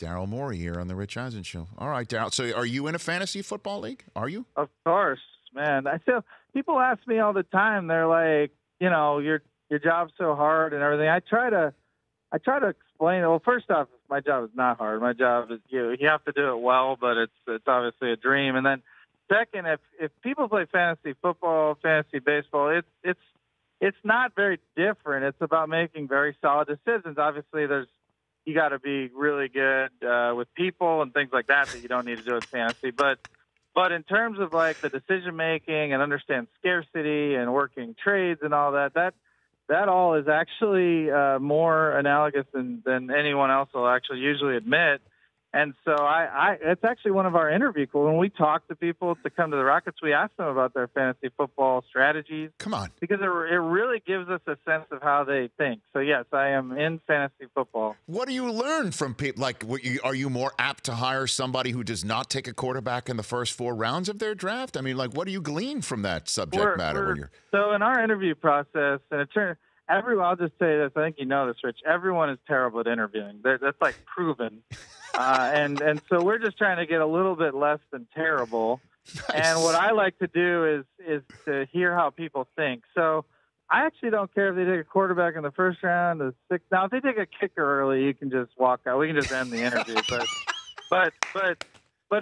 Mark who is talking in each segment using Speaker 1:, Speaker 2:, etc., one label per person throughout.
Speaker 1: Daryl Morey here on the Rich Eisen Show. All right, Daryl. So are you in a fantasy football league? Are you?
Speaker 2: Of course, man. I feel people ask me all the time. They're like, your job's so hard and everything. I try to explain. Well, first off, my job is not hard. My job is you have to do it well, but it's obviously a dream. And then second, if people play fantasy football, fantasy baseball, it's not very different. It's about making very solid decisions. Obviously, you got to be really good with people and things like that you don't need to do with fantasy. But in terms of like the decision making and understand scarcity and working trades and all that all is actually more analogous than anyone else will actually usually admit. And so it's actually one of our interview calls. When we talk to people to come to the Rockets, we ask them about their fantasy football strategies.
Speaker 1: Come on.
Speaker 2: Because it really gives us a sense of how they think. So, yes, I am in fantasy football.
Speaker 1: What do you learn from people? Like, are you more apt to hire somebody who does not take a quarterback in the first 4 rounds of their draft? I mean, like, what do you glean from that subject matter when you're...
Speaker 2: So in our interview process, and I'll just say this. I think you know this, Rich. Everyone is terrible at interviewing. That's like proven. And so we're just trying to get a little bit less than terrible.
Speaker 1: Nice.
Speaker 2: And what I like to do is to hear how people think. So I actually don't care if they take a quarterback in the first round, the sixth. Now, if they take a kicker early, you can just walk out. We can just end the interview. But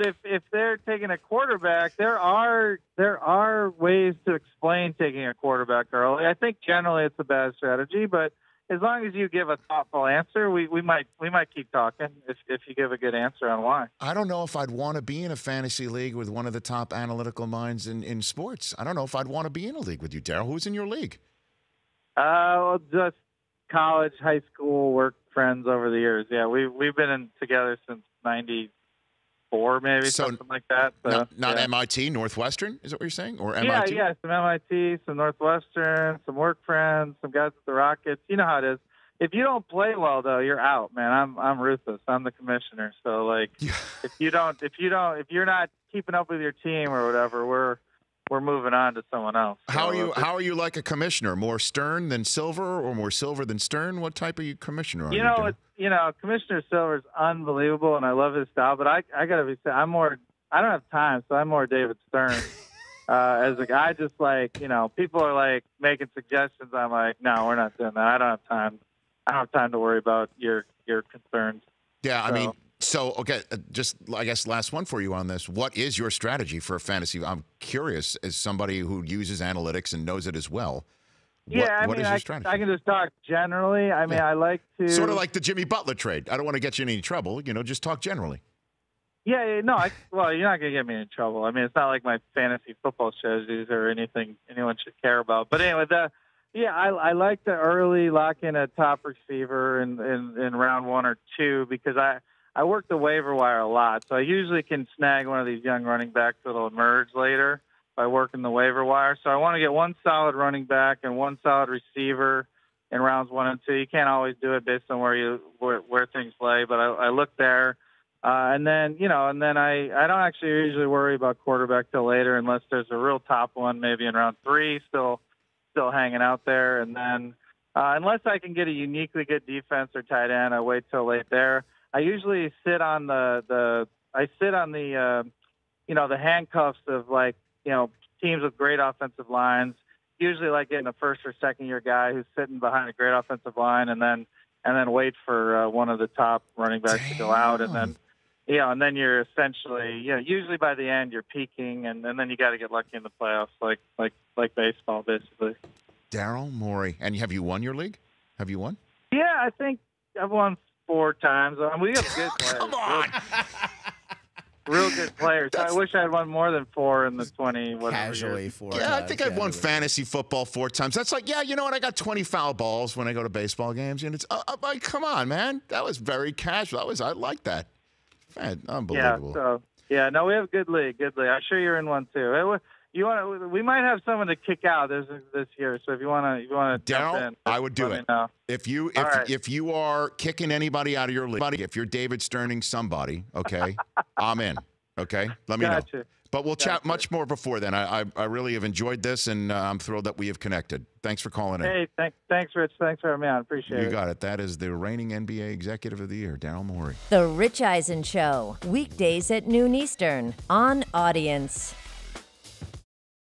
Speaker 2: if they're taking a quarterback, there are ways to explain taking a quarterback early. I think generally it's a bad strategy, but as long as you give a thoughtful answer, we might keep talking if you give a good answer on why.
Speaker 1: I don't know if I'd want to be in a fantasy league with one of the top analytical minds in sports. I don't know if I'd want to be in a league with you, Daryl. Who's in your league?
Speaker 2: Well, just college, high school, work friends over the years. Yeah, we've been together since '94, maybe something like that. So,
Speaker 1: not
Speaker 2: yeah.
Speaker 1: MIT, Northwestern, is that what you're saying? Or MIT?
Speaker 2: Yeah, some MIT, some Northwestern, some work friends, some guys at the Rockets. You know how it is. If you don't play well, though, you're out, man. I'm ruthless. I'm the commissioner. So, like, if you're not keeping up with your team or whatever, we're moving on to someone else.
Speaker 1: How are you like a commissioner? More stern than silver, or more silver than stern? What type of commissioner are you?
Speaker 2: Commissioner Silver is unbelievable, and I love his style. But I gotta be. I don't have time, so I'm more David Stern. As a guy, just like people are like making suggestions. I'm like, no, we're not doing that. I don't have time. I don't have time to worry about your concerns.
Speaker 1: Yeah, I mean. So, okay, just, I guess, last one for you on this. What is your strategy for fantasy? I'm curious, as somebody who uses analytics and knows it as well. What is your strategy?
Speaker 2: I can just talk generally. I mean, I like to...
Speaker 1: Sort of like the Jimmy Butler trade. I don't want to get you in any trouble. Just talk generally.
Speaker 2: Yeah, no. Well, you're not going to get me in trouble. I mean, it's not like my fantasy football strategies or anything anyone should care about. But anyway, I like to early lock in a top receiver in round 1 or 2 because I work the waiver wire a lot, so I usually can snag one of these young running backs that'll emerge later by working the waiver wire. So I want to get one solid running back and one solid receiver in rounds 1 and 2. You can't always do it based on where things lay, but I look there, and then I don't actually usually worry about quarterback till later unless there's a real top one, maybe in round 3, still hanging out there, and then unless I can get a uniquely good defense or tight end, I wait till late there. I usually sit on the handcuffs of teams with great offensive lines. Usually like getting a first or second year guy who's sitting behind a great offensive line and then wait for one of the top running backs to go out and then you're essentially usually by the end you're peaking and then you got to get lucky in the playoffs like baseball basically.
Speaker 1: Daryl Morey, and have you won your league? Have you won?
Speaker 2: Yeah, I think I've won 4 times. We have good players.
Speaker 1: Come on.
Speaker 2: Real good players. I wish I had won more than 4 in the 20.
Speaker 3: Casually 4.
Speaker 1: Yeah, I think I've won fantasy football 4 times. That's like, you know what? I got 20 foul balls when I go to baseball games, and it's like, come on, man. That was very casual. I like that. Man, unbelievable.
Speaker 2: We have a good league. I'm sure you're in one too. We might have someone to kick out this year. So if you want to jump in,
Speaker 1: I would do it. If you are kicking anybody out of your league, if you're David Sterning somebody, okay, I'm in. Okay, let me know. But we'll chat much more before then. I really have enjoyed this, and I'm thrilled that we have connected. Thanks for calling in.
Speaker 2: Hey, thanks, Rich. Thanks for having me on. Appreciate it.
Speaker 1: You got it. That is the reigning NBA Executive of the Year, Daryl Morey.
Speaker 3: The Rich Eisen Show, weekdays at noon Eastern on Audience.